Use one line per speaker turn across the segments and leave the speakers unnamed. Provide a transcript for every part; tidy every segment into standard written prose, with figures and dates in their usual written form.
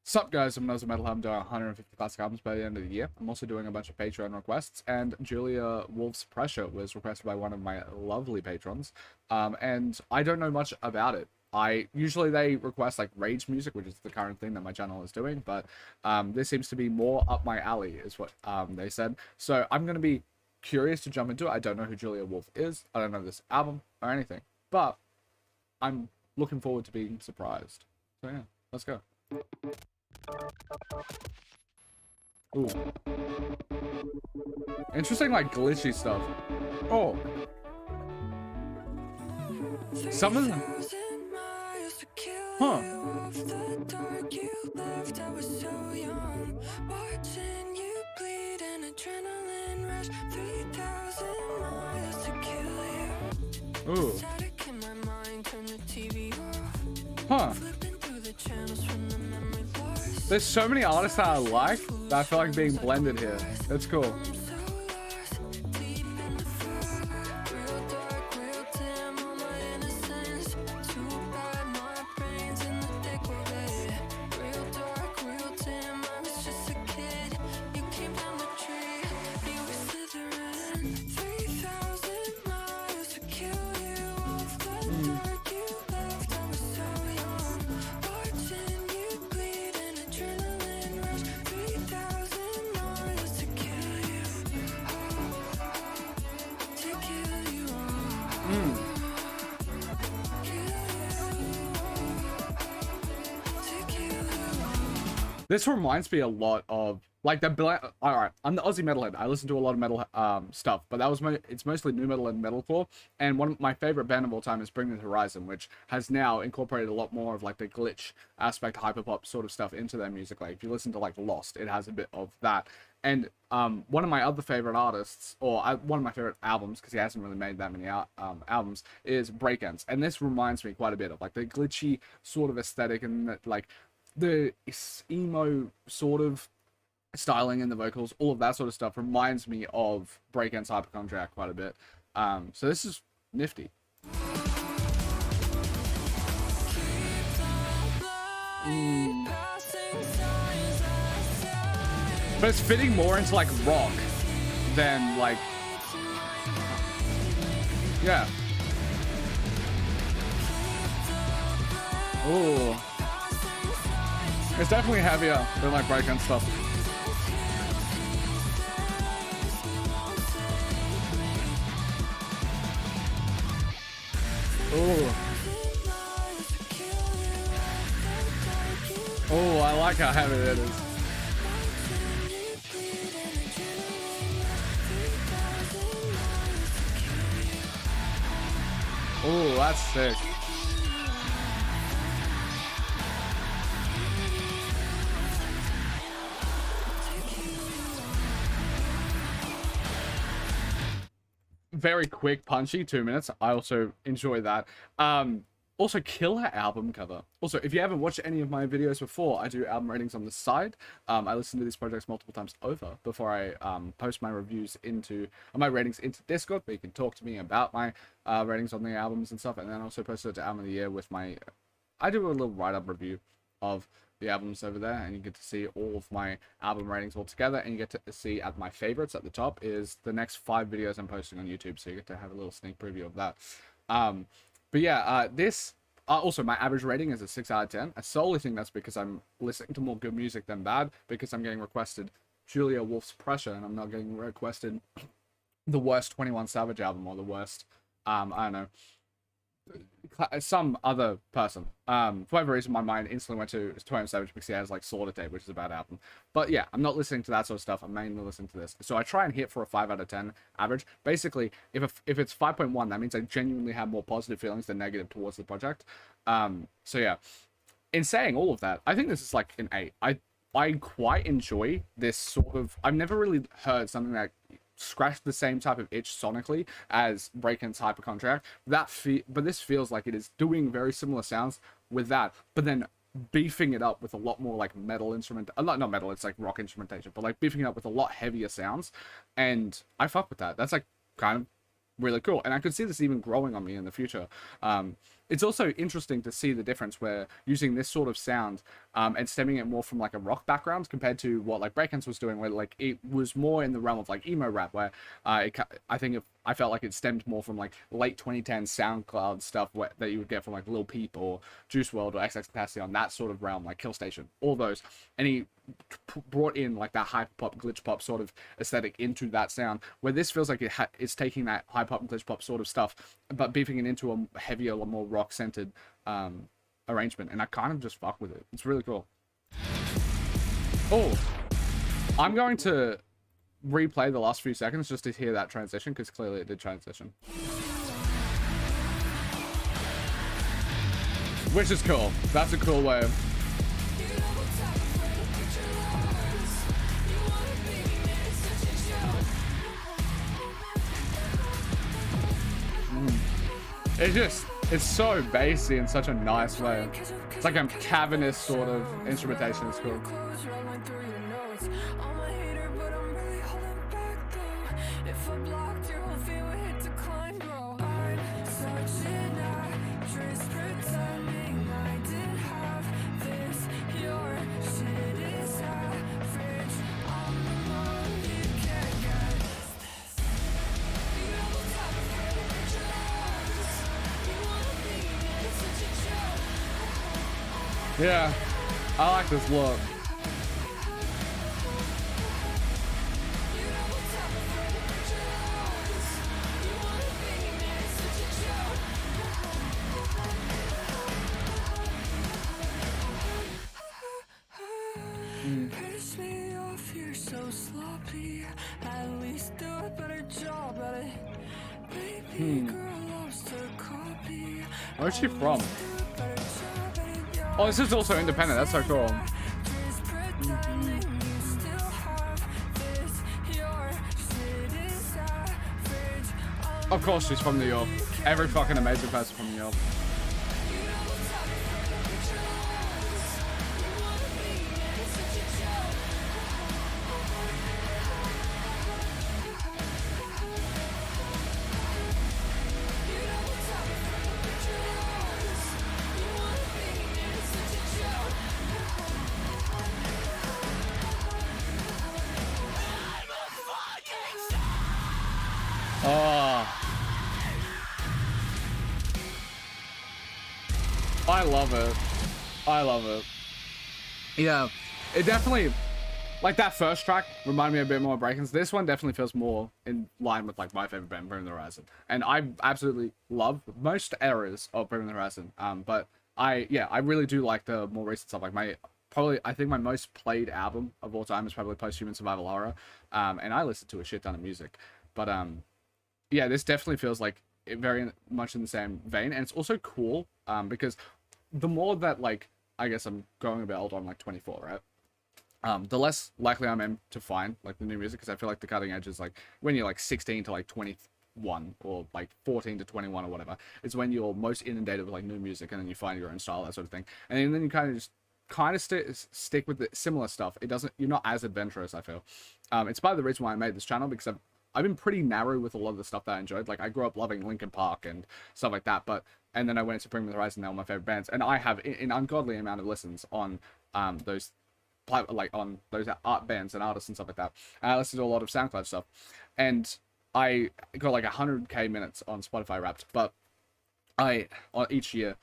Sup guys, I'm AUSSIE METALHEAD. I'm doing 150 classic albums by the end of the year. I'm also doing a bunch of Patreon requests, and Julia Wolf's Pressure was requested by one of my lovely patrons. And I don't know much about it. Usually they request like rage music, which is the current thing that my channel is doing, but this seems to be more up my alley, is what they said. So I'm gonna be curious to jump into it. I don't know who Julia Wolf is. I don't know this album or anything, but I'm looking forward to being surprised. So yeah, let's go. Ooh. Interesting, like, glitchy stuff. Oh. Some of them... Huh. Ooh. Huh. There's so many artists that I like that I feel like being blended here. That's cool. This reminds me a lot of like the all right, I'm the Aussie Metalhead. I listen to a lot of metal stuff, but that was it's mostly new metal and metalcore. And one of my favorite band of all time is Bring Me the Horizon, which has now incorporated a lot more of like the glitch aspect, hyperpop sort of stuff into their music. Like if you listen to like Lost, it has a bit of that. And one of my other favorite artists, or one of my favorite albums, because he hasn't really made that many albums, is Breakends. And this reminds me quite a bit of like the glitchy sort of aesthetic and like the emo sort of styling in the vocals, all of that sort of stuff reminds me of Breakends Hyperchondriac quite a bit. So this is nifty. But it's fitting more into like rock than like, yeah. Ooh. It's definitely heavier than like breakdance stuff. Ooh. Oh, I like how heavy that is. Oh, that's sick. Very quick, punchy, 2 minutes. I also enjoy that. Also, killer album cover. Also, if you haven't watched any of my videos before, I do album ratings on the side. I listen to these projects multiple times over before I post my reviews into my ratings into Discord, where you can talk to me about my ratings on the albums and stuff. And then also post it to Album of the Year with my... I do a little write-up review of the albums over there, and you get to see all of my album ratings all together, and you get to see at my favorites at the top is the next 5 videos I'm posting on YouTube, so you get to have a little sneak preview of that. But yeah, this also my average rating is a 6 out of 10. I solely think that's because I'm listening to more good music than bad, because I'm getting requested Julia Wolf's Pressure, and I'm not getting requested the worst 21 Savage album or the worst I don't know, some other person. For whatever reason, my mind instantly went to 21 Savage because he has like Sword Tape, which is a bad album. But yeah, I'm not listening to that sort of stuff. I'm mainly listening to this. So I try and hit for a 5 out of 10 average. Basically, if it's 5.1, that means I genuinely have more positive feelings than negative towards the project. So yeah, in saying all of that, I think this is like an 8. I quite enjoy this sort of... I've never really heard something that scratched the same type of itch sonically as Breakend's Hyperchondriac. But this feels like it is doing very similar sounds with that, but then beefing it up with a lot more like metal instrument, not metal, it's like rock instrumentation, but like beefing it up with a lot heavier sounds, and I fuck with that. That's like kind of really cool, and I could see this even growing on me in the future. it's also interesting to see the difference where using this sort of sound and stemming it more from like a rock background compared to what like Breakdance was doing, where like it was more in the realm of like emo rap, where I think I felt like it stemmed more from like late 2010 SoundCloud stuff that you would get from like Lil Peep or Juice WRLD or XXXTentacion, that sort of realm, like Kill Station, all those. And he brought in like that hyper pop, glitch pop sort of aesthetic into that sound, where this feels like it's taking that hyper pop, glitch pop sort of stuff, but beefing it into a heavier, more rock centered arrangement. And I kind of just fuck with it. It's really cool. Oh, I'm going to replay the last few seconds just to hear that transition, because clearly it did transition, which is cool. That's a cool way of... it's so bassy in such a nice way. It's like a cavernous sort of instrumentation. It's cool. Yeah, I like this look. Where's she from? Oh, this is also independent. That's so cool. Of course she's from New York. Every fucking amazing person from New York. I love it. I love it. Yeah, it definitely, like that first track reminded me a bit more of Breakdance. This one definitely feels more in line with like my favorite band, Bring the Horizon. And I absolutely love most eras of Bring the Horizon. But I really do like the more recent stuff. Like I think my most played album of all time is probably Post-Human Survival Horror. And I listen to a shit ton of music. But yeah, this definitely feels like very much in the same vein. And it's also cool because the more that, like, I guess I'm growing a bit older, I'm like 24, right? The less likely I'm to find like the new music, because I feel like the cutting edge is like when you're like 16 to like 21 or like 14 to 21 or whatever. It's when you're most inundated with like new music, and then you find your own style, that sort of thing. And then you kind of stick with the similar stuff. You're not as adventurous, I feel. It's part of the reason why I made this channel, because I've been pretty narrow with a lot of the stuff that I enjoyed. Like I grew up loving Linkin Park and stuff like that, and then I went to Bring Me the Horizon. They're one of my favorite bands, and I have an ungodly amount of listens on those art bands and artists and stuff like that. I listen to a lot of SoundCloud stuff, and I got like 100k minutes on Spotify Wrapped, but each year.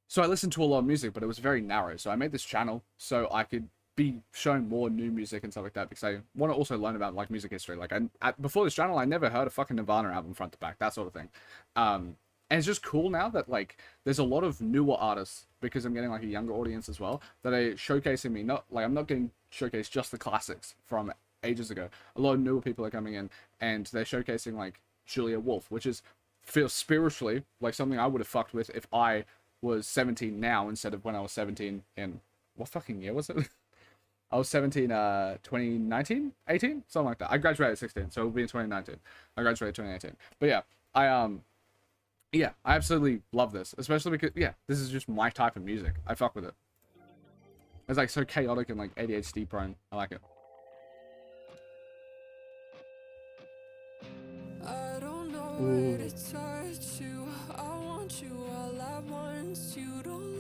So I listened to a lot of music, but it was very narrow. So I made this channel so I could be showing more new music and stuff like that, because I want to also learn about like music history. Like before this channel, I never heard a fucking Nirvana album front to back, that sort of thing. And it's just cool now that like there's a lot of newer artists, because I'm getting like a younger audience as well, that are showcasing me. Not like I'm not getting showcased just the classics from ages ago. A lot of newer people are coming in, and they're showcasing like Julia Wolf, which feels spiritually like something I would have fucked with if I was 17 now instead of when I was 17 in what fucking year was it? I was 17, 2019, 18, something like that. I graduated at 16, so it'll be in 2019. I graduated 2018. But yeah, I absolutely love this, especially because, yeah, this is just my type of music. I fuck with it. It's like so chaotic and like ADHD prone. I like it.
I don't know where to touch you. I want you all at once.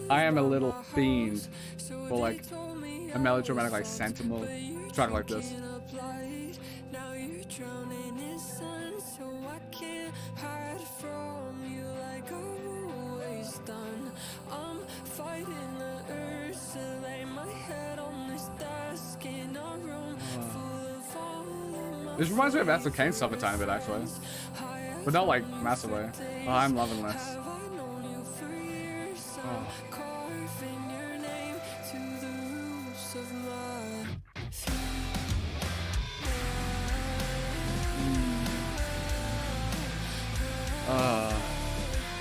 I am a little fiend for like a melodramatic like sentimental track like this.
Now you're drowning in sun, so I can't hide from you like I've always done. I'm fighting the urge to lay my head on this desk in a room full of all of
This reminds me of Acid Kane stuff a tiny bit actually, but not like massively. Oh, I'm loving this. Oh.
carving your name to the roofs of my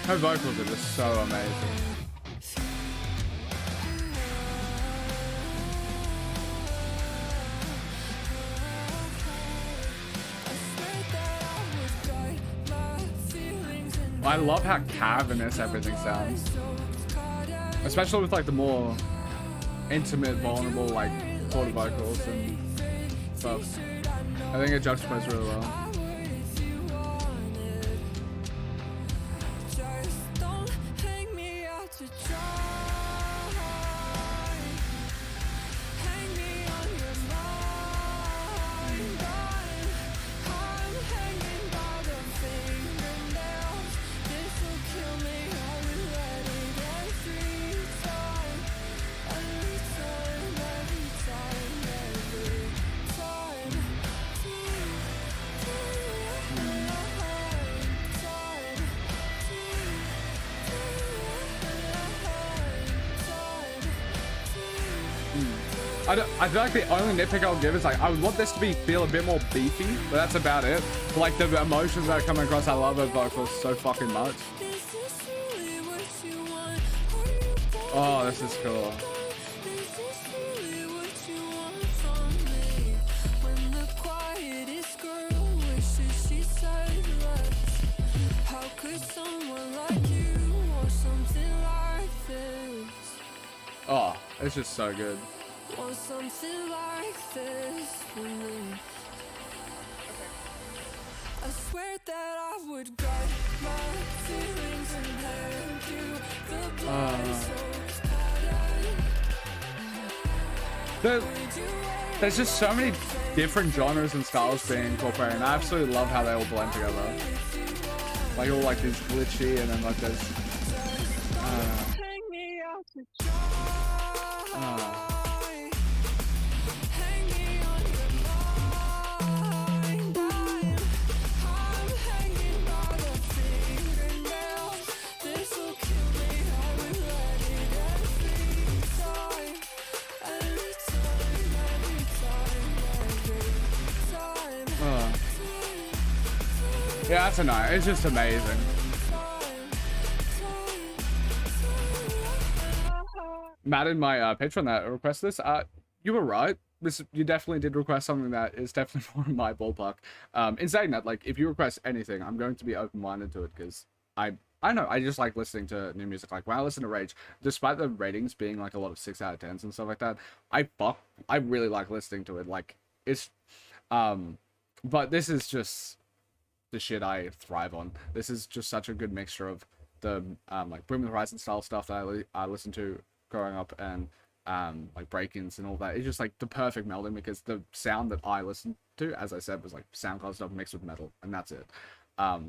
Her vocals are just so amazing. I love how cavernous everything sounds, especially with like the more intimate, vulnerable like quarter vocals and stuff. I think it juxtaposed really well. I feel like the only nitpick I'll give is like I would want this to feel a bit more beefy, but that's about it. But, like the emotions that are coming across, I love her vocals so fucking much. Oh, this is cool. Oh, it's just so good.
Want something like this for me. I swear that I would guard my feelings and hand you the blood
There's just so many different genres and styles being incorporated, and I absolutely love how they all blend together. Like all like this glitchy and then like this. Yeah, that's a night. It's just amazing. Matt in my Patreon that requested this. You were right. You definitely did request something that is definitely more in my ballpark. In saying that, like, if you request anything, I'm going to be open-minded to it because I know I just like listening to new music. Like when I listen to Rage, despite the ratings being like a lot of 6 out of 10s and stuff like that, I really like listening to it. Like it's, but this is just the shit I thrive on. This is just such a good mixture of the like Bring Me the Horizon style stuff that I listened to growing up and like break-ins and all that. It's just like the perfect melding because the sound that I listened to, as I said, was like SoundCloud stuff mixed with metal, and that's it.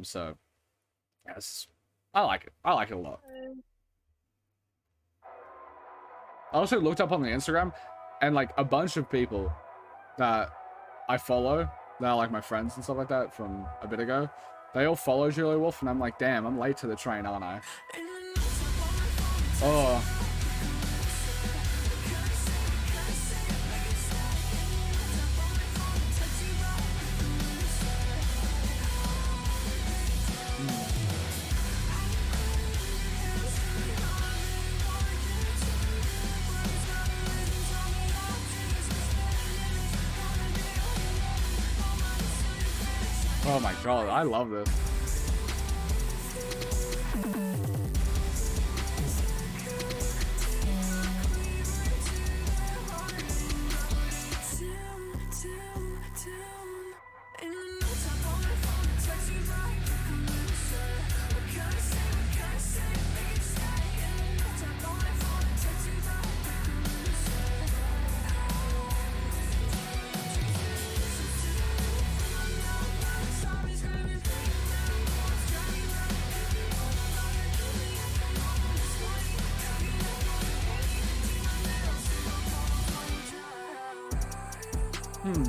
So yes, I like it. I like it a lot. I also looked up on the Instagram, and like a bunch of people that I follow, that are like my friends and stuff like that from a bit ago, they all follow Julia Wolf, and I'm like, damn, I'm late to the train, aren't I? Oh. Oh my god, I love this. Hmm.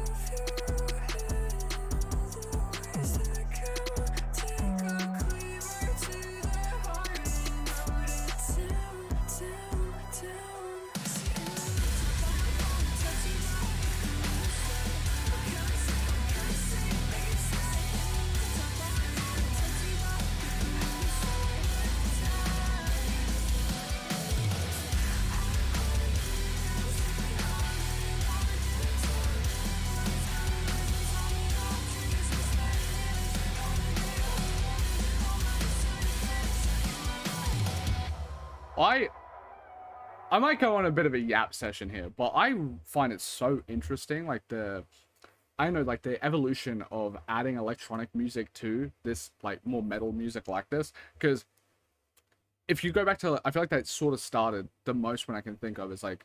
I might go on a bit of a yap session here, but I find it so interesting, like I know, like the evolution of adding electronic music to this, like more metal music like this, because if you go back to, I feel like that sort of started the most when I can think of is like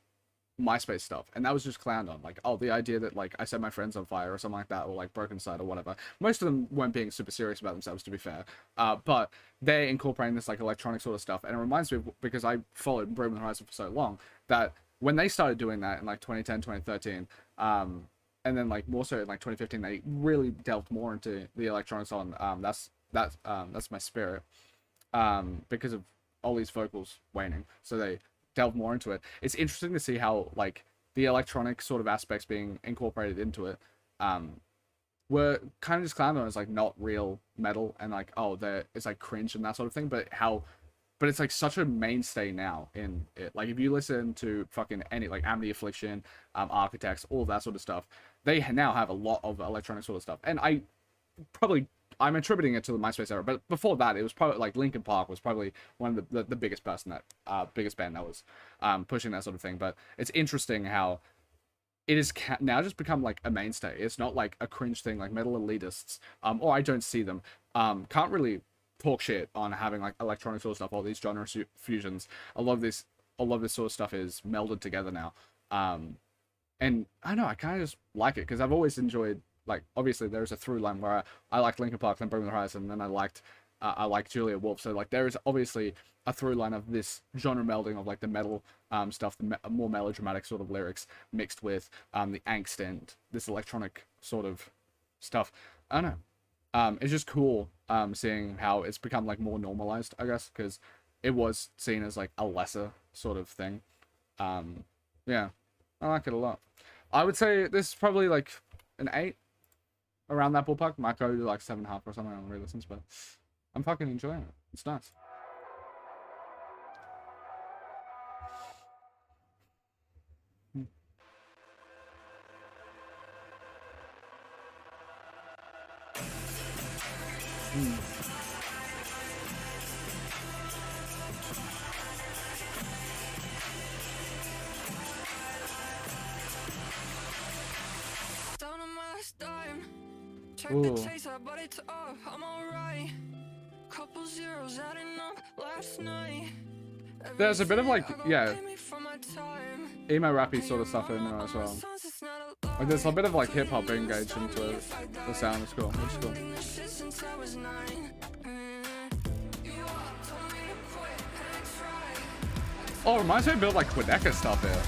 MySpace stuff, and that was just clowned on, like, oh, the idea that like I set my friends on fire or something like that, or like Broken Side or whatever. Most of them weren't being super serious about themselves, to be fair, but they're incorporating this like electronic sort of stuff, and it reminds me of, because I followed Bring Me the Horizon for so long, that when they started doing that in like 2010, 2013, and then like more so in like 2015, they really delved more into the electronics on that's my spirit, because of Ollie's vocals waning, so they delve more into it. It's interesting to see how like the electronic sort of aspects being incorporated into it were kind of just clowned on as like not real metal, and like, oh, it's like cringe and that sort of thing, but it's like such a mainstay now in it. Like if you listen to fucking any like Amity Affliction, Architects, all that sort of stuff, they now have a lot of electronic sort of stuff, and I'm attributing it to the MySpace era, but before that, it was probably like Linkin Park was probably one of the biggest person that biggest band that was pushing that sort of thing. But it's interesting how it is now just become like a mainstay. It's not like a cringe thing like metal elitists, or I don't see them, can't really talk shit on having like electronic sort of stuff, all these genre fusions. A lot of this sort of stuff is melded together now, and I don't know, I kind of just like it because I've always enjoyed. Like, obviously, there's a through line where I liked Linkin Park, then Bring Me the Horizon, and then I liked Julia Wolf. So, like, there is obviously a through line of this genre melding of, like, the metal stuff, the more melodramatic sort of lyrics mixed with the angst and this electronic sort of stuff. I don't know. It's just cool seeing how it's become, like, more normalized, I guess, because it was seen as, like, a lesser sort of thing. Yeah, I like it a lot. I would say this is probably, like, an 8. Around that ballpark. Might go to like 7.5 or something on re-listens, but I'm fucking enjoying it. It's nice.
Down on my last dime. Check
Ooh.
the chase, but it's up. I'm alright. Couple zeros adding up last night.
There's a bit of like, yeah, emo rappy sort of stuff in there as well. Like there's a bit of like hip hop engaged into the sound. It's cool. It's cool. Oh, it reminds me a bit of like Quedeca stuff here.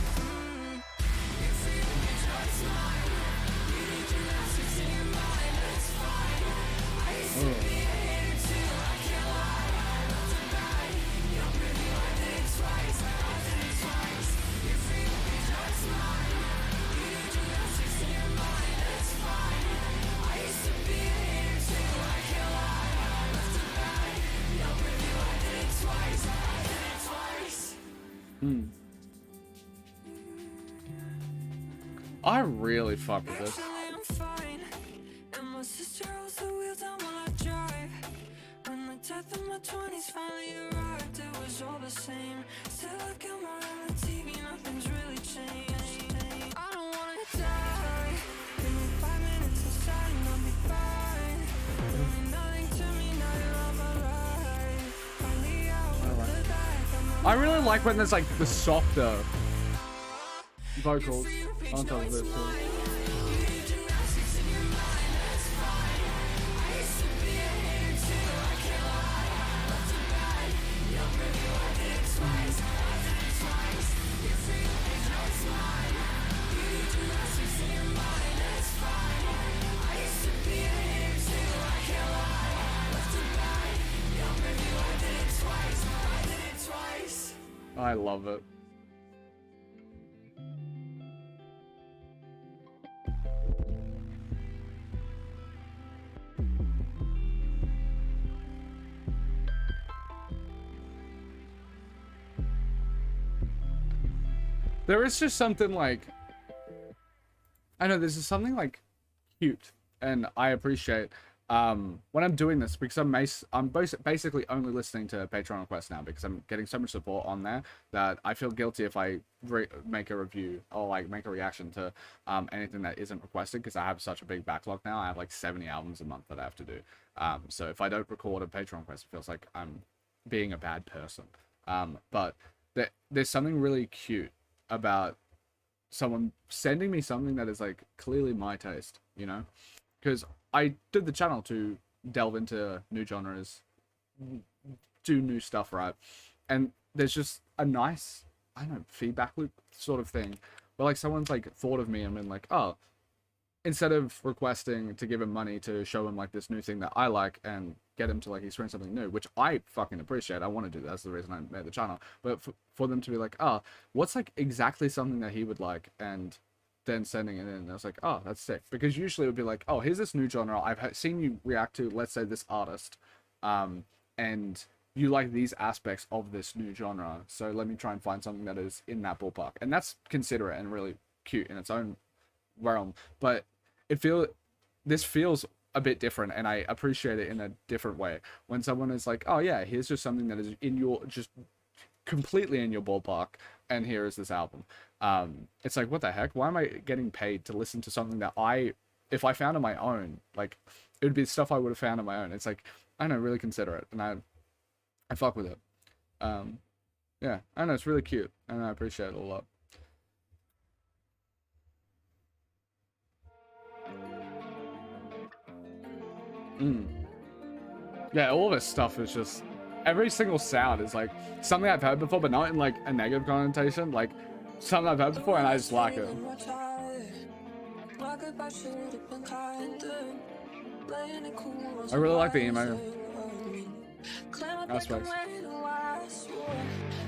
I really fuck with this. I really like when there's like the softer vocals on top of it too. I love it. There is just something like, I know this is something like cute, and I appreciate when I'm doing this, because I'm basically only listening to Patreon requests now, because I'm getting so much support on there that I feel guilty if I make a review or like make a reaction to anything that isn't requested, because I have such a big backlog now. I have like 70 albums a month that I have to do. So if I don't record a Patreon request, it feels like I'm being a bad person. But there's something really cute about someone sending me something that is like clearly my taste, you know? Because I did the channel to delve into new genres, do new stuff, right? And there's just a nice, I don't know, feedback loop sort of thing where like someone's like thought of me and been like, oh, instead of requesting to give him money to show him like this new thing that I like and get him to like experience something new, which I fucking appreciate. I want to do that. That's the reason I made the channel. But for them to be like, oh, what's like exactly something that he would like, and then sending it in, and I was like, oh, that's sick. Because usually it would be like, oh, here's this new genre I've seen you react to, let's say this artist, and you like these aspects of this new genre, so let me try and find something that is in that ballpark. And that's considerate and really cute in its own realm. But this feels a bit different, and I appreciate it in a different way when someone is like, oh yeah, here's just something that is in your, just completely in your ballpark, and here is this album. It's like, what the heck, why am I getting paid to listen to something that if I found on my own, like it would be stuff I would have found on my own. It's like, I don't know, really consider it, and I fuck with it. Yeah, I don't know, it's really cute, and I appreciate it a lot. Yeah, all this stuff is just, every single sound is like something I've heard before, but not in like a negative connotation, like something I've heard before and I just like it. I really like the emo aspects.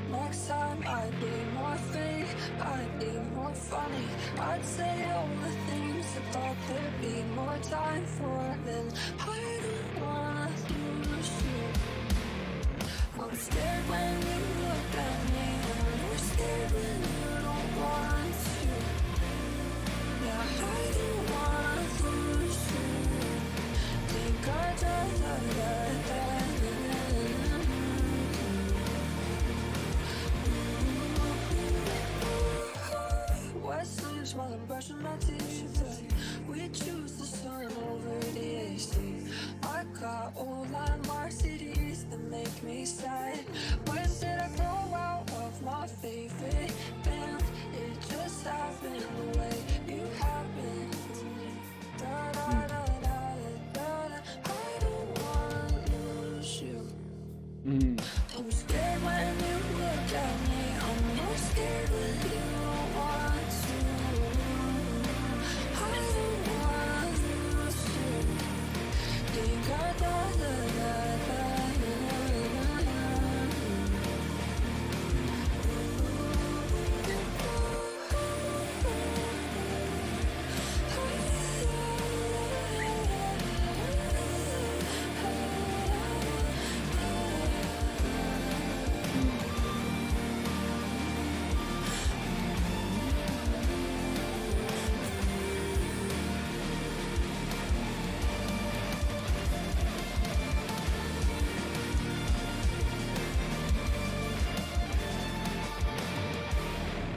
Next time I'd be more fake, I'd be more funny. I'd say all the things I thought there'd be more time for. Then I don't wanna lose you. I'm scared when you look at me, and you're scared when you don't want to. Yeah, I don't wanna lose you. Think I da-da-da-da. While I'm brushing my teeth, we choose the sun over the AC. I got old landmark cities that make me sad. When did I grow out of my favorite band? It just happened the way you happened. Da da da da da da. I don't wanna lose you. I'm scared when you look at me. I'm more scared when you don't want to.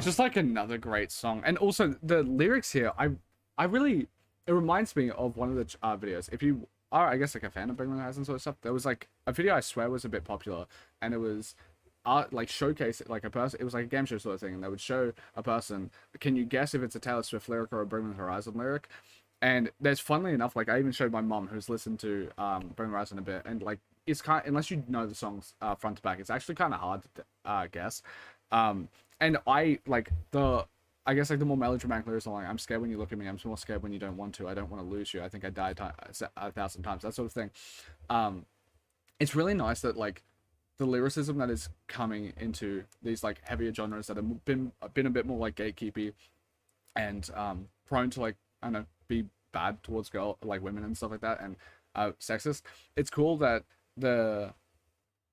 Just like another great song. And also the lyrics here, I really, it reminds me of one of the videos. If you are, I guess, like a fan of Bring Me the Horizon sort of stuff, there was like a video I swear was a bit popular, and it was like showcase like a person. It was like a game show sort of thing, and they would show a person, can you guess if it's a Taylor Swift lyric or a Bring Me the Horizon lyric? And there's, funnily enough, like I even showed my mom, who's listened to Bring Me the Horizon a bit, and like it's kind of, unless you know the songs front to back, it's actually kind of hard to guess. And I like I guess like the more melodramatic lyrics are like, I'm scared when you look at me, I'm more scared when you don't want to, I don't want to lose you, I think I died 1,000 times, that sort of thing. It's really nice that like the lyricism that is coming into these like heavier genres that have been a bit more like gatekeepy and prone to like I don't know be bad towards women and stuff like that and sexist. It's cool that the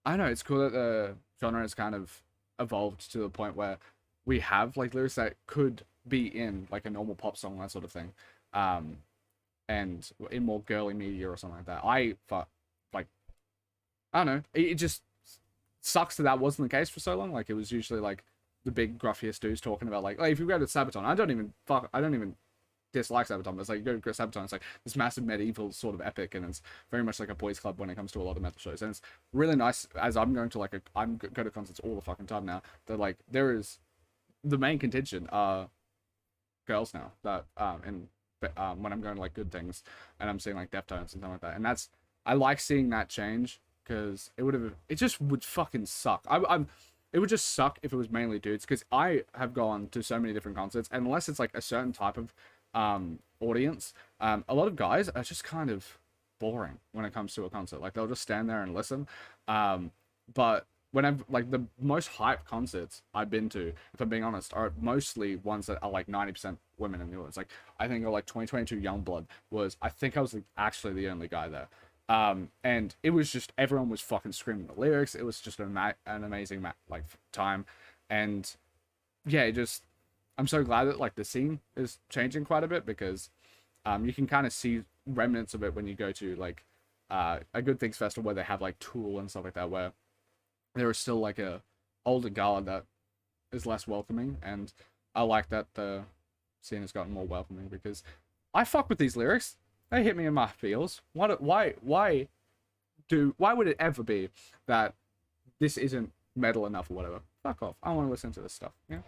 I don't know. It's cool that the genre has kind of evolved to the point where we have like lyrics that could be in like a normal pop song, that sort of thing, um, and in more girly media or something like that. Like I don't know. It just sucks that wasn't the case for so long. Like it was usually like the big gruffiest dudes talking about like if you go to Sabaton, I don't even dislike Sabaton, but it's like you go to Sabaton, it's like this massive medieval sort of epic, and it's very much like a boys' club when it comes to a lot of metal shows. And it's really nice as I'm going to like I'm go to concerts all the fucking time now. That like there is the main contingent are girls now that and when I'm going to like good things and I'm seeing like Deftones and stuff like that, and that's I like seeing that change because it just would fucking suck. It would just suck if it was mainly dudes because I have gone to so many different concerts, and unless it's like a certain type of audience, a lot of guys are just kind of boring when it comes to a concert. Like they'll just stand there and listen. But when I've like the most hype concerts I've been to, if I'm being honest, are mostly ones that are like 90% women in the audience. Like I think like 2022 Youngblood I think I was like, actually the only guy there. And it was just everyone was fucking screaming the lyrics. It was just an amazing like time, and yeah, I'm so glad that like the scene is changing quite a bit because you can kind of see remnants of it when you go to like a Good Things Festival where they have like Tool and stuff like that, where there is still like a older guard that is less welcoming, and I like that the scene has gotten more welcoming because I fuck with these lyrics. They hit me in my feels. Why would it ever be that this isn't metal enough or whatever? Fuck off. I want to listen to this stuff. Yeah.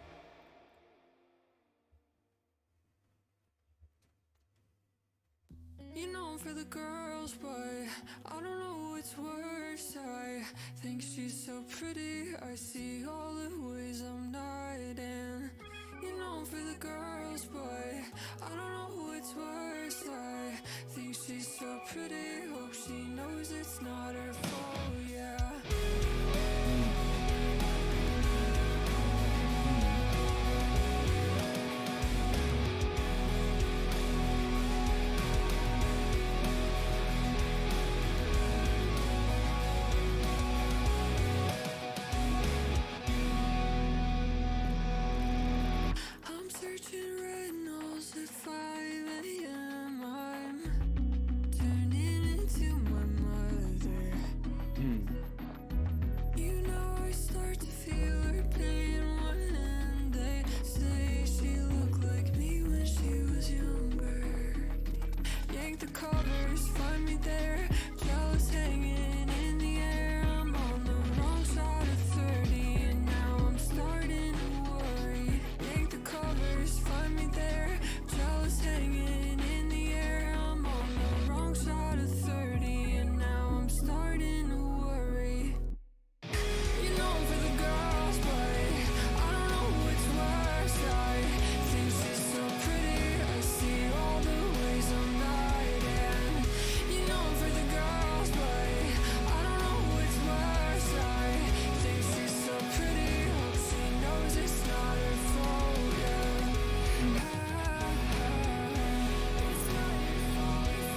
You know for the girls, but I don't know what's worse. I think she's so pretty. I see all the ways I'm not in. You know for the girls, but I don't know what's worse. I think she's so pretty. Hope she knows it's not her fault. Yeah. I'm searching retinals at 5 a.m. I'm turning into my mother. You know I start to feel her pain when they say she looked like me when she was younger. Yank the covers, find me there, jealous hanging in the air. I'm on the wrong side of 30 and now I'm starting to worry. Yank the covers, find me there, jealous hanging in the air. I'm on the wrong side of 30 and now I'm starting to worry. You know for the girls, but I don't know what's worse. I think she's so pretty. I see all the ways I'm not in. You know for the girls, but I don't know what's worse. I think she's so pretty. Hope she knows it's not her fault. Yeah. It's not your fault. It's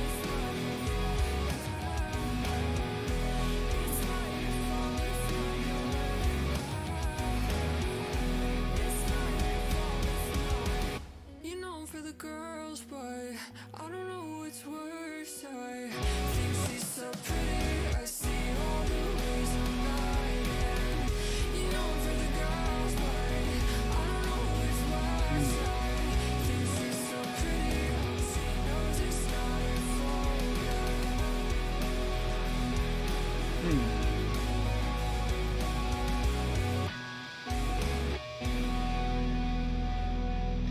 not your It's not your fault. It's not your It's not your fault. It's not your It's not your fault. It's not. You know for the girls, but I don't know what's worse. I think she's so pretty. I see all the ways I'm not in. You know for the girls, but I don't know what's worse. I think she's so pretty. Hope she knows it's not her fault.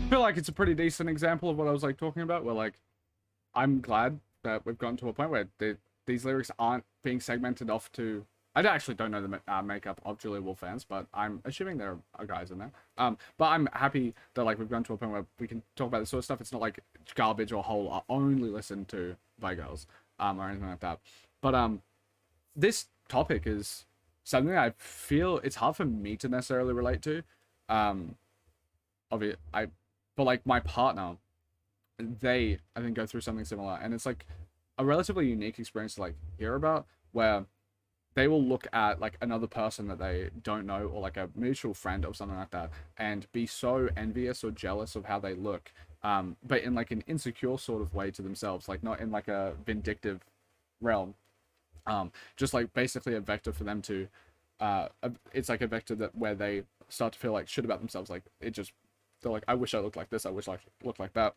I feel like it's a pretty decent example of what I was like talking about, where like I'm glad that we've gotten to a point where these lyrics aren't being segmented off to I actually don't know the makeup of Julia Wolf fans, but I'm assuming there are guys in there. But I'm happy that like we've gone to a point where we can talk about this sort of stuff. It's not like garbage or whole only listened to by girls, or anything like that. But this topic is something I feel it's hard for me to necessarily relate to. Obviously, but like my partner, they I think go through something similar, and it's like a relatively unique experience to like hear about, where they will look at like another person that they don't know, or like a mutual friend or something like that, and be so envious or jealous of how they look, but in like an insecure sort of way to themselves, like not in like a vindictive realm, just like basically a vector for them to it's like a vector that where they start to feel like shit about themselves, like it just they're like, I wish I looked like this, I wish I looked like that.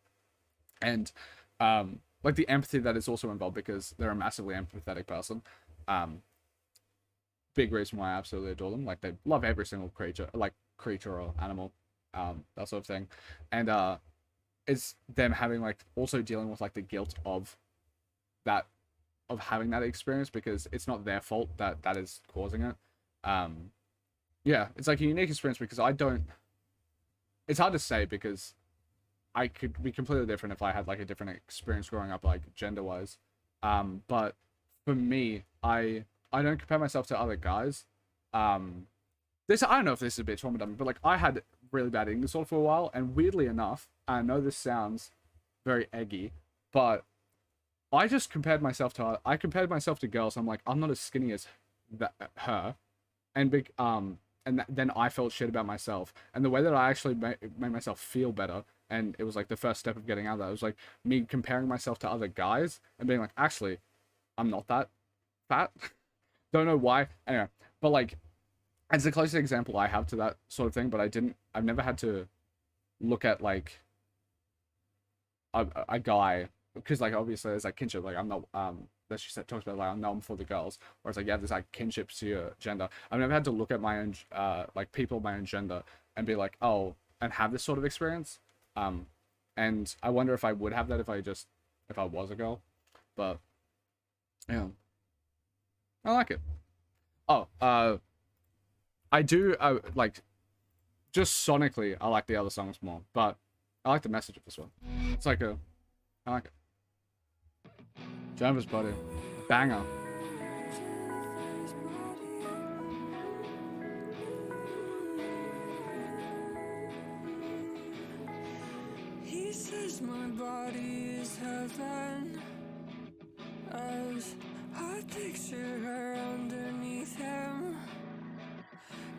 And like the empathy that is also involved, because they're a massively empathetic person. Big reason why I absolutely adore them. Like they love every single creature or animal, that sort of thing. And it's them having like also dealing with like the guilt of that, of having that experience, because it's not their fault that that is causing it. Yeah, it's like a unique experience, because it's hard to say, because I could be completely different if I had like a different experience growing up, like gender wise. But for me, I don't compare myself to other guys. This, I don't know if this is a bit trauma dumping, but like I had really bad eating disorder for a while, and weirdly enough, I know this sounds very eggy, but I compared myself to girls. I'm like, I'm not as skinny as her, and then I felt shit about myself, and the way that I actually made myself feel better, and it was like the first step of getting out of that. It was like me comparing myself to other guys and being like, actually, I'm not that fat. Don't know why. Anyway, but like, it's the closest example I have to that sort of thing. But I've never had to look at like a guy, because like obviously there's like kinship. Like I'm not that she talks about, like I'm known for the girls, whereas like yeah, there's like kinships to your gender. I've never had to look at my own like people of my own gender and be like, oh, and have this sort of experience. And I wonder if I would have that if I was a girl. But yeah, I like it. Oh, I do like, just sonically I like the other songs more, but I like the message of this one. It's like I like it. Jennifer's Body, banger.
He says my body is heaven, as I picture her underneath him.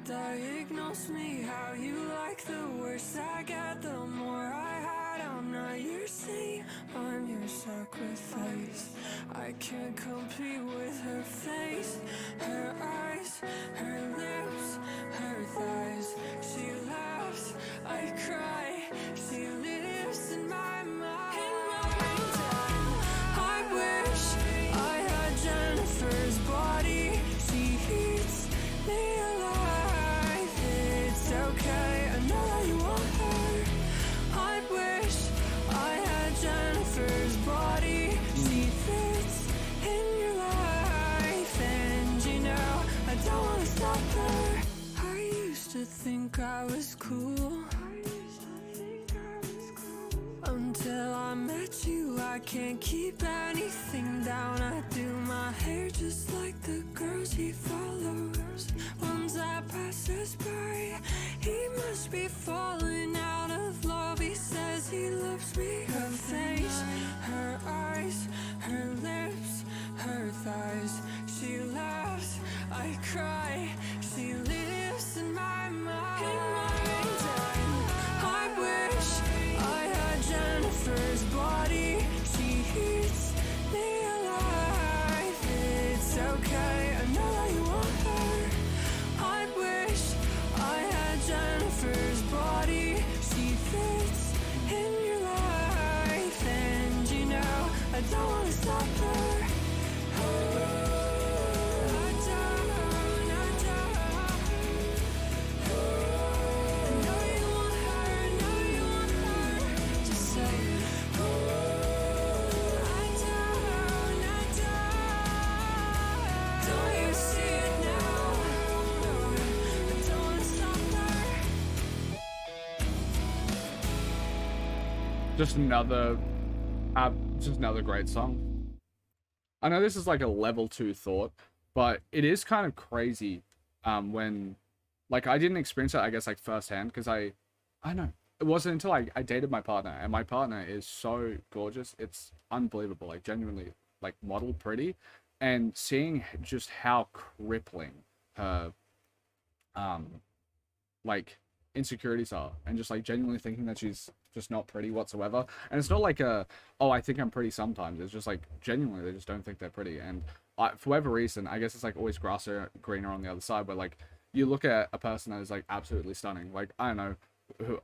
Diagnose me how you like, the worse I get, the more I hide. I'm not your saint, I'm your sacrifice. I can't compete with her face, her eyes, her lips, her thighs. She laughs, I cry, she lives in my mind. I wish I had Jennifer's body. She eats me alive. It's okay, I know that you want her. I wish I had Jennifer's body. She fits in your life, and you know I don't wanna stop her. I used to think I was cool, until I met you. I can't keep anything down. I do my hair just like the girls he follows. Ones that passes by, he must be falling out of love. He says he loves me. Her face, her eyes, her lips, her thighs. She laughs, I cry, she lives in my mind. I wish I had Jennifer's body. She eats me alive. It's okay, I know that you want her. I wish I had Jennifer's body. She fits in your life, and you know I don't wanna stop her. Don't you see it now?
Just another, just another great song. I know this is like a level 2 thought, but it is kind of crazy when, like, I didn't experience it, I guess, like, firsthand, because I don't know. It wasn't until I dated my partner, and my partner is so gorgeous. It's unbelievable, like, genuinely, like, model pretty. And seeing just how crippling her, like, insecurities are, and just, like, genuinely thinking that she's just not pretty whatsoever. And it's not like a, oh, I think I'm pretty sometimes. It's just, like, genuinely, they just don't think they're pretty. And for whatever reason, I guess it's, like, always grass greener on the other side, where, like, you look at a person that is, like, absolutely stunning. Like, I don't know,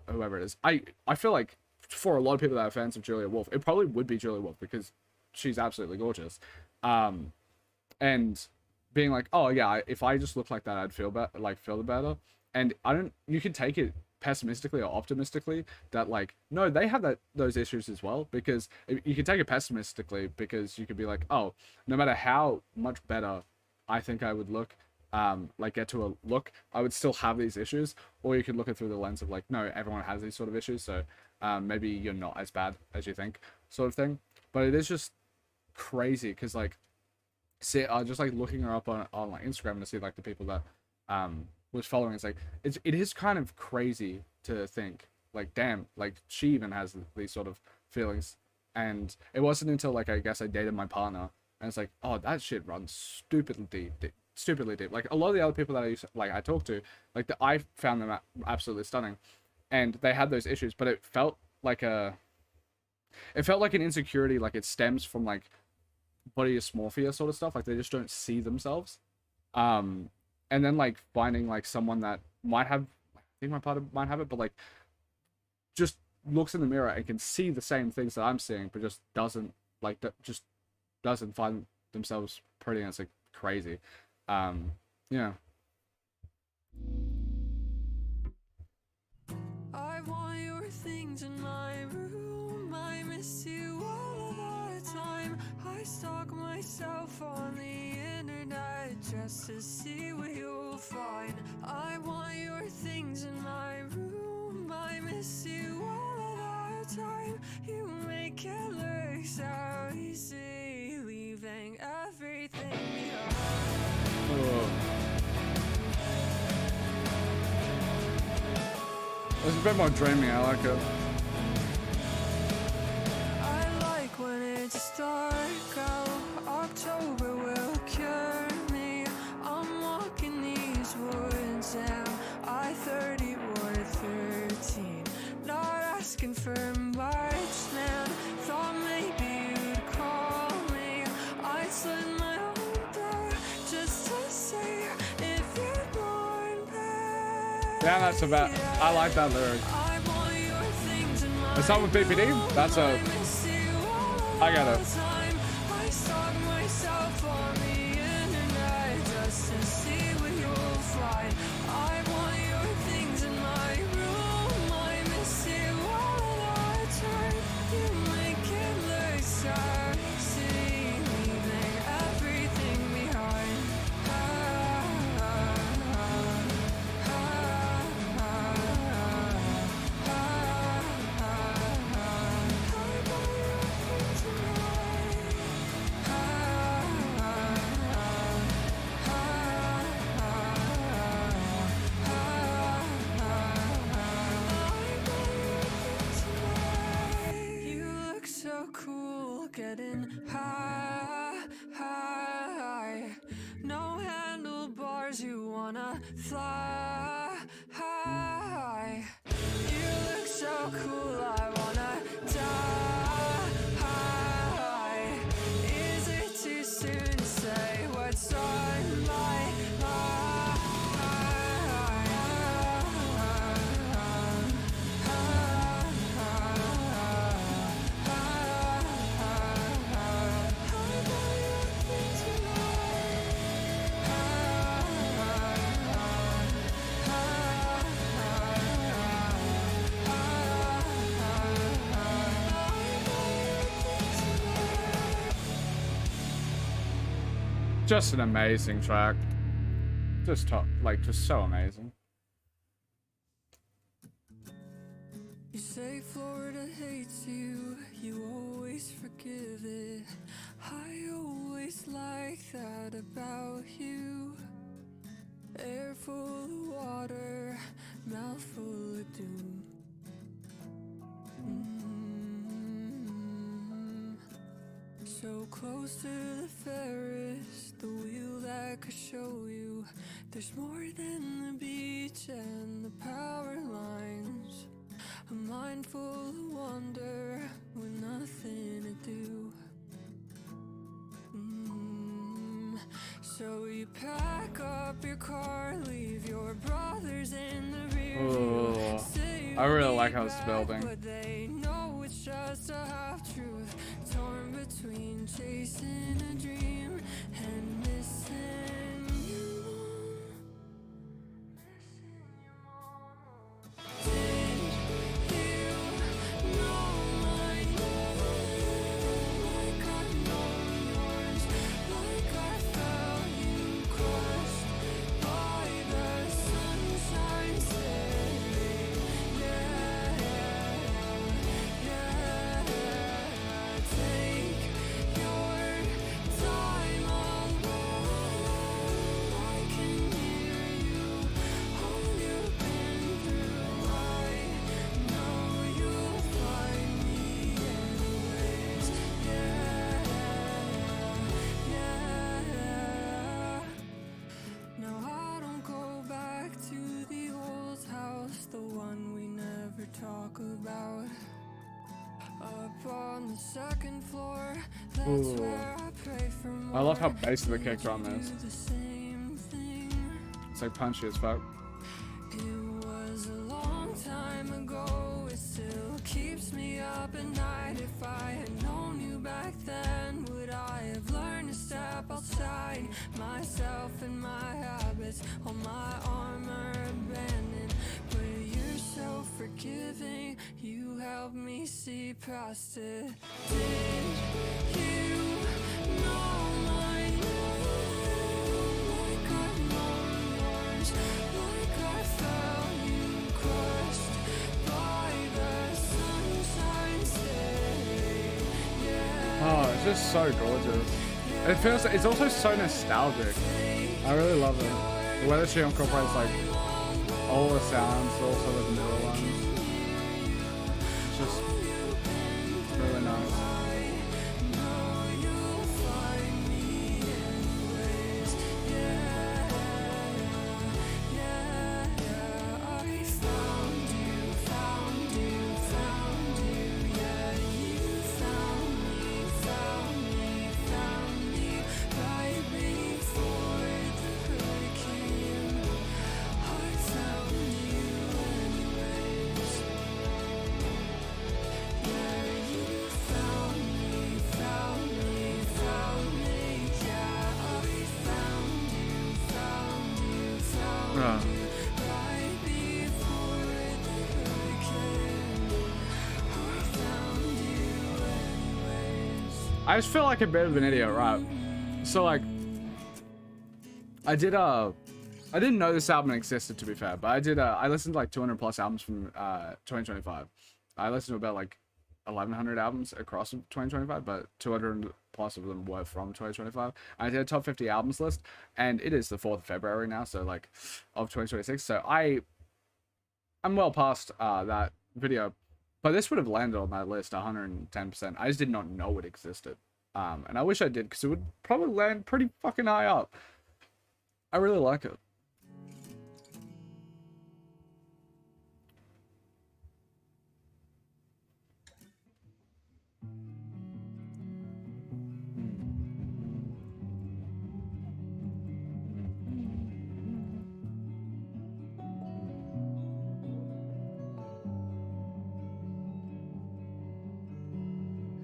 whoever it is. I feel like for a lot of people that are fans of Julia Wolf, it probably would be Julia Wolf, because she's absolutely gorgeous. And being like, oh yeah, if I just look like that, I'd feel better, like, feel better. And I don't, you could take it pessimistically or optimistically that, like, no, they have those issues as well. Because you can take it pessimistically, because you could be like, oh, no matter how much better I think I would look, like, get to a look, I would still have these issues. Or you could look at it through the lens of, like, no, everyone has these sort of issues, so maybe you're not as bad as you think, sort of thing. But it is just crazy, because, like, see, just, like, looking her up on like Instagram to see, like, the people that was following, it's like, it is kind of crazy to think, like, damn, like, she even has these sort of feelings. And it wasn't until, like, I guess I dated my partner, and it's like, oh, that shit runs stupidly deep. Like, a lot of the other people that I talked to, like, I found them absolutely stunning, and they had those issues, but it felt like an insecurity, like, it stems from, like, body dysmorphia sort of stuff. Like, they just don't see themselves. And then, like, finding, like, someone that might have, I think my partner might have it, but, like, just looks in the mirror and can see the same things that I'm seeing, but just doesn't, like, just doesn't find themselves pretty. And it's, like, crazy. Yeah.
I want your things in my room. I miss you all of the time. I stalk myself on the internet just to see what you'll find. I want your things in my room. I miss you all of the time. You make it look so easy, leaving everything behind.
It's a bit more dreamy. I like it.
I like when it's dark out. October will cure me. I'm walking these woods and I 30 or 13. Not asking for much, man. Thought maybe you'd call me. I'd slit my own throat just to see if you'd want back.
Yeah, that's about. I like that lyric. It's not with BPD. That's a. I got it.
I stalk myself on the internet just to see what you'll find. I want your things in my room. I miss you all the time. You make it look so easy, leaving everything behind. You look so cool, getting high. No handlebars, you wanna fly. You look so cool, I wanna die. Is it too soon to say what's on my mind?
Just an amazing track. Just top, like, just so amazing.
You say Florida hates you, you always forgive it. I always like that about you. Air full of water, mouth full of doom. So close to the Ferris, the wheel that could show you there's more than the beach and the power lines. A mind full of wonder with nothing to do. So you pack up your car, leave your brothers in the rear view.
I really like how it's building.
But they know it's just a half truth. Torn between chasing a dream and missing your mom. Did you know my name? Like I've known yours, like I felt you crushed by the sunshine setting. Yeah, take your time, I'll run. I can hear you, all you've been through. I know you'll find me anyways. Yeah. No, I don't go back to the old house, the one we never talk about. Up on the second floor, that's
Ooh.
where I pray for more.
I love how basic the kick drum is.
Do the same thing.
It's like punchy as fuck.
It was a long time ago, it still keeps me up at night. If I had known you back then, would I have learned to step outside myself and my habits, all my armor abandoned? But you're so forgiving, you help me see past it. Did you know my name? Like I've known yours, like I felt you crushed by the sunshine setting. Yeah.
Oh, it's just so gorgeous. It feels. It's also so nostalgic. I really love it. The way that she incorporates like all the sounds, also the middle ones. It's just really nice. I just feel like a bit of an idiot, right? So like, I didn't know this album existed, to be fair, but I listened to like 200 plus albums from 2025. I listened to about like 1,100 albums across 2025, but 200 plus of them were from 2025. I did a top 50 albums list, and it is the 4th of February now, so like of 2026. So I'm well past that video, but this would have landed on that list 110%. I just did not know it existed, and I wish I did, because it would probably land pretty fucking high up. I really like it.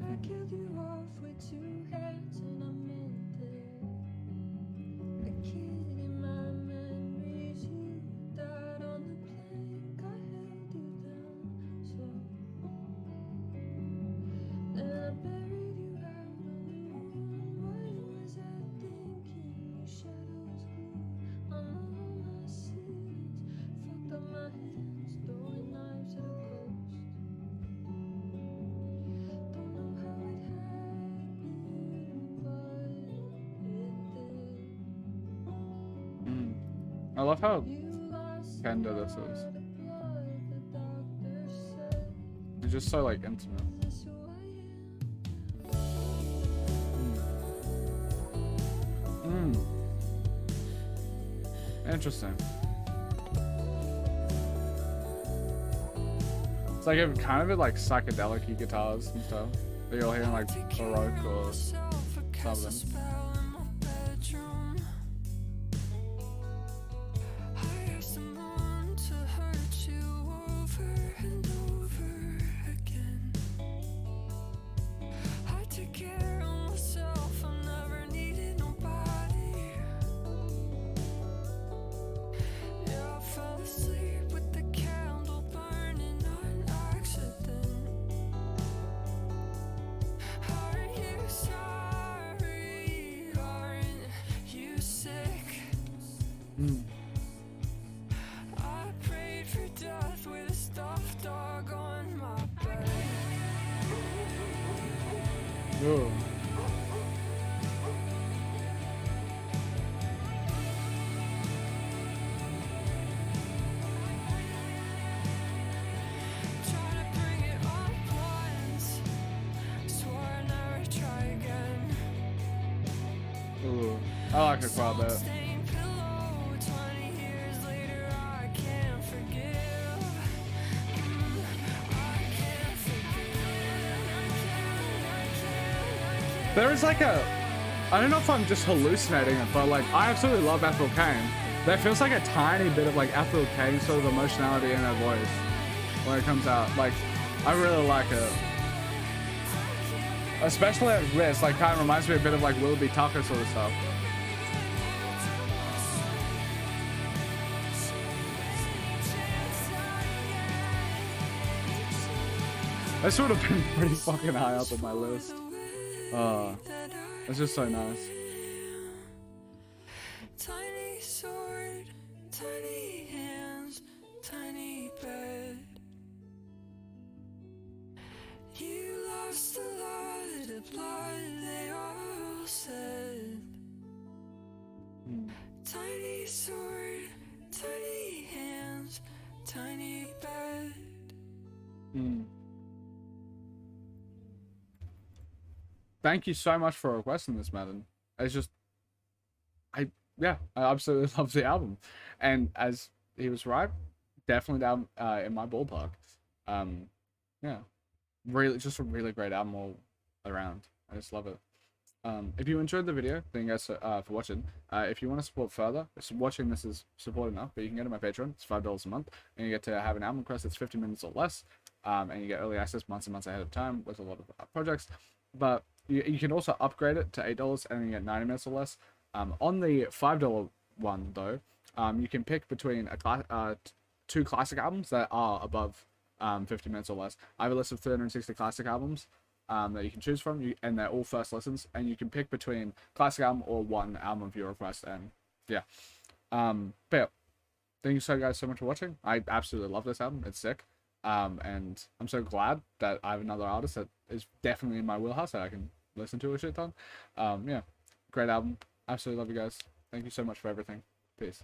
I killed you off with 2 hands and I meant it. A kid in my memories, you died on the plank. I held you down so. Then I buried you out on the moon. What was I thinking? Your shadow was blue on all my sins. Fucked up my hands, throwing knives at a ghost.
love how tender this is. It's just so like intimate. Interesting. It's like a kind of like psychedelic guitars and stuff that you'll hear in like Baroque or something. Ooh. Ooh. I like it quite a bit. There is like a, I don't know if I'm just hallucinating it, but like I absolutely love Ethel Cain. There feels like a tiny bit of like Ethel Cain sort of emotionality in her voice when it comes out. Like I really like it, especially at this. Like kind of reminds me a bit of like Willoughby Tucker sort of stuff. This would have been pretty fucking high up on my list. It's just so nice.
Tiny sword, tiny hands, tiny bed. You lost a lot of blood, they all said. Tiny sword, tiny hands, tiny bed.
Thank you so much for requesting this, Madden. It's just, I absolutely love the album, and as he was right, definitely down in my ballpark. Yeah, really, just a really great album all around. I just love it. If you enjoyed the video, thank you guys for watching. If you want to support further, watching this is support enough, but you can go to my Patreon. It's $5 a month, and you get to have an album request that's 50 minutes or less, and you get early access months and months ahead of time with a lot of projects. But you can also upgrade it to $8 and then you get 90 minutes or less. On the $5 one though, you can pick between two classic albums that are above 50 minutes or less. I have a list of 360 classic albums that you can choose from, and they're all first listens, and you can pick between classic album or one album of your request. And yeah, but yeah, thank you guys so much for watching. I absolutely love this album. It's sick. And I'm so glad that I have another artist that is definitely in my wheelhouse that I can listen to a shit ton. Yeah, great album. Absolutely love you guys. Thank you so much for everything. Peace.